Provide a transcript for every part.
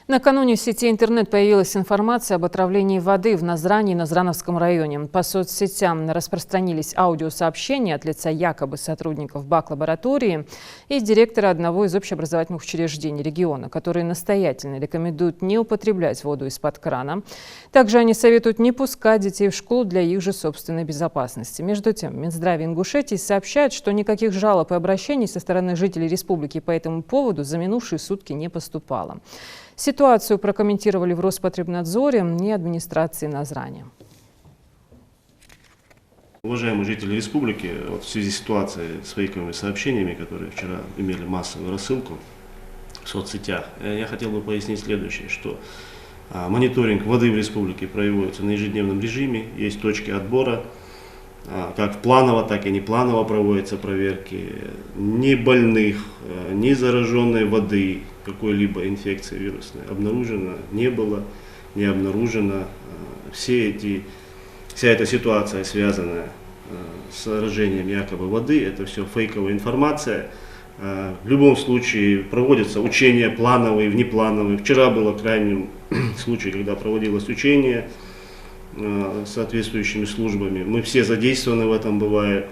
Накануне в сети интернет появилась информация об отравлении воды в Назране и Назрановском районе. По соцсетям распространились аудиосообщения от лица якобы сотрудников БАК-лаборатории и директора одного из общеобразовательных учреждений региона, которые настоятельно рекомендуют не употреблять воду из-под крана. Также они советуют не пускать детей в школу для их же собственной безопасности. Между тем, Минздрав Ингушетии сообщает, что никаких жалоб и обращений со стороны жителей республики по этому поводу за минувшие сутки не поступало. Ситуацию прокомментировали в Роспотребнадзоре и администрации Назрани. Уважаемые жители республики, в связи с ситуацией с фейковыми сообщениями, которые вчера имели массовую рассылку в соцсетях, я хотел бы пояснить следующее, что мониторинг воды в республике проводится на ежедневном режиме, есть точки отбора, как планово, так и непланово проводятся проверки ни больных, ни зараженной воды, какой-либо инфекции вирусной обнаружено не было, не обнаружено. Вся эта ситуация, связанная с заражением якобы воды, это все фейковая информация. В любом случае проводятся учения плановые, внеплановые. Вчера было крайним случай, когда проводилось учение соответствующими службами. Мы все задействованы в этом бывает.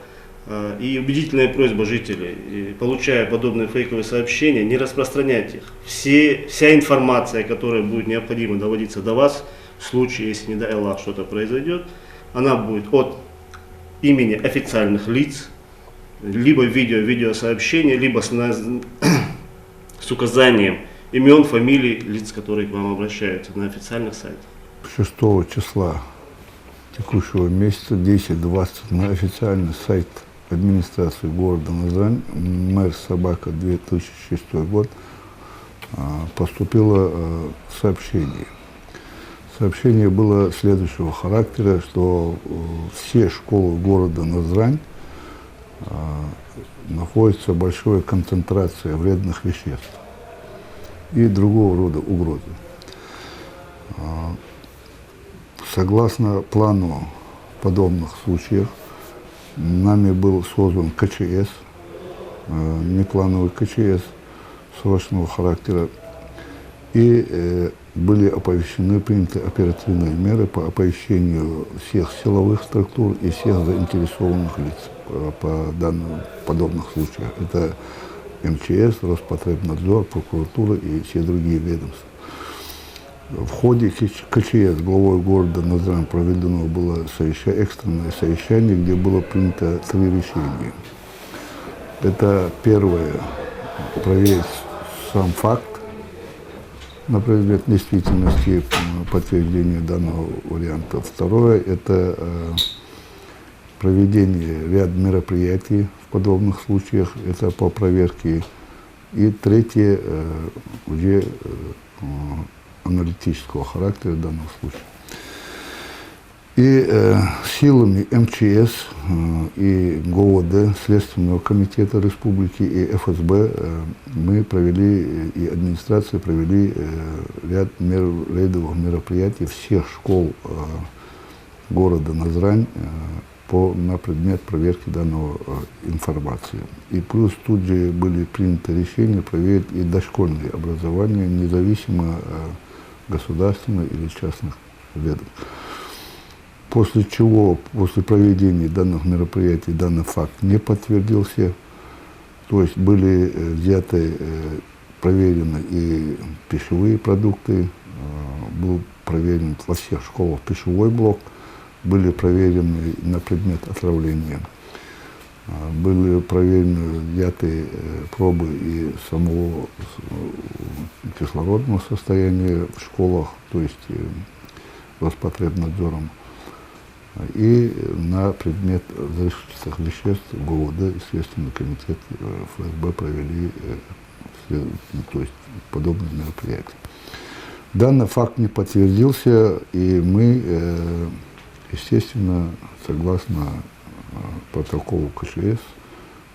И убедительная просьба жителей, получая подобные фейковые сообщения, не распространять их. Вся информация, которая будет необходимо доводиться до вас, в случае, если, не дай Аллах, что-то произойдет, она будет от имени официальных лиц, либо видеосообщение, либо с указанием имен, фамилий лиц, которые к вам обращаются на официальных сайтах. 6 числа текущего месяца 10:20 на официальный сайт администрации города Назрань, мэр Собака 2006 год, поступило сообщение. Сообщение было следующего характера, что все школы города Назрань находится большая концентрация вредных веществ и другого рода угрозы. Согласно плану подобных случаев, нами был создан КЧС, неплановый КЧС срочного характера, и были оповещены, приняты оперативные меры по оповещению всех силовых структур и всех заинтересованных лиц по данным подобных случаях. Это МЧС, Роспотребнадзор, прокуратура и все другие ведомства. В ходе КЧС главой города Назрань проведено было экстренное совещание, где было принято 3 решения. Это первое – проверить сам факт на предмет действительности подтверждения данного варианта. Второе – это проведение ряда мероприятий в подобных случаях, это по проверке. И третье – уже аналитического характера в данном случае. И силами МЧС и ГОВД, Следственного комитета республики и ФСБ мы провели, и администрация провели ряд рейдовых мероприятий всех школ города Назрань на предмет проверки данного информации. И плюс тут же были приняты решения проверить и дошкольное образование, независимо государственных или частных ведомств. После чего, после проведения данных мероприятий, данный факт не подтвердился. То есть были взяты, проверены и пищевые продукты, был проверен во всех школах пищевой блок, были проверены на предмет отравления, были проверены, взяты пробы и самого кислородного состояния в школах, то есть Роспотребнадзором, и на предмет взрывчатых веществ ГОВД и Следственный комитет ФСБ провели то есть подобные мероприятия. Данный факт не подтвердился, и мы, естественно, согласно протоколу КЧС,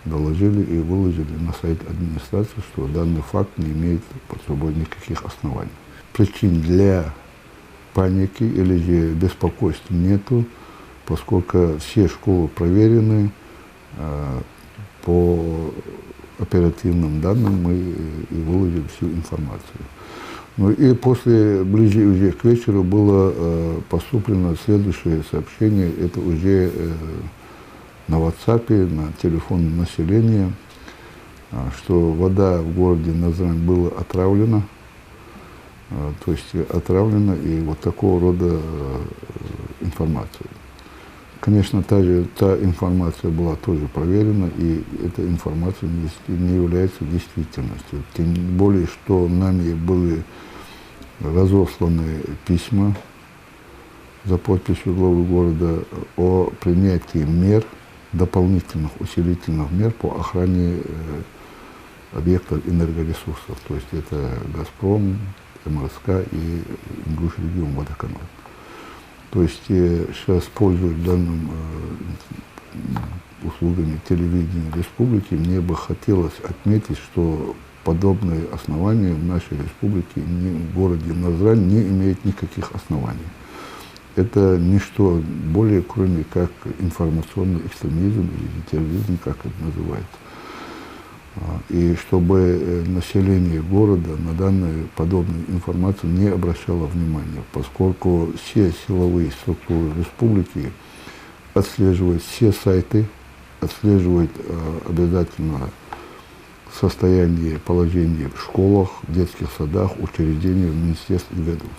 доложили и выложили на сайт администрации, что данный факт не имеет под собой никаких оснований. Причин для паники или же беспокойства нету, поскольку все школы проверены, по оперативным данным мы и выложили всю информацию. Ну и ближе уже к вечеру было поступлено следующее сообщение, это уже на WhatsApp, на телефон населения, что вода в городе Назрань была отравлена, то есть отравлена, и вот такого рода информация. Конечно, та информация была тоже проверена, и эта информация не является действительностью. Тем более, что нами были разосланы письма за подписью главы города о принятии мер, дополнительных усилительных мер по охране объектов энергоресурсов. То есть это «Газпром», МРСК и Ингушрегионводоканал. То есть сейчас, пользуясь данным услугами телевидения республики, мне бы хотелось отметить, что подобные основания в нашей республике, в городе Назрань, не имеют никаких оснований. Это не что более, кроме как информационный экстремизм или терроризм, как это называется. И чтобы население города на данную подобную информацию не обращало внимания, поскольку все силовые структуры республики отслеживают все сайты, отслеживают обязательно состояние, положение в школах, детских садах, учреждениях, министерств и ведомств.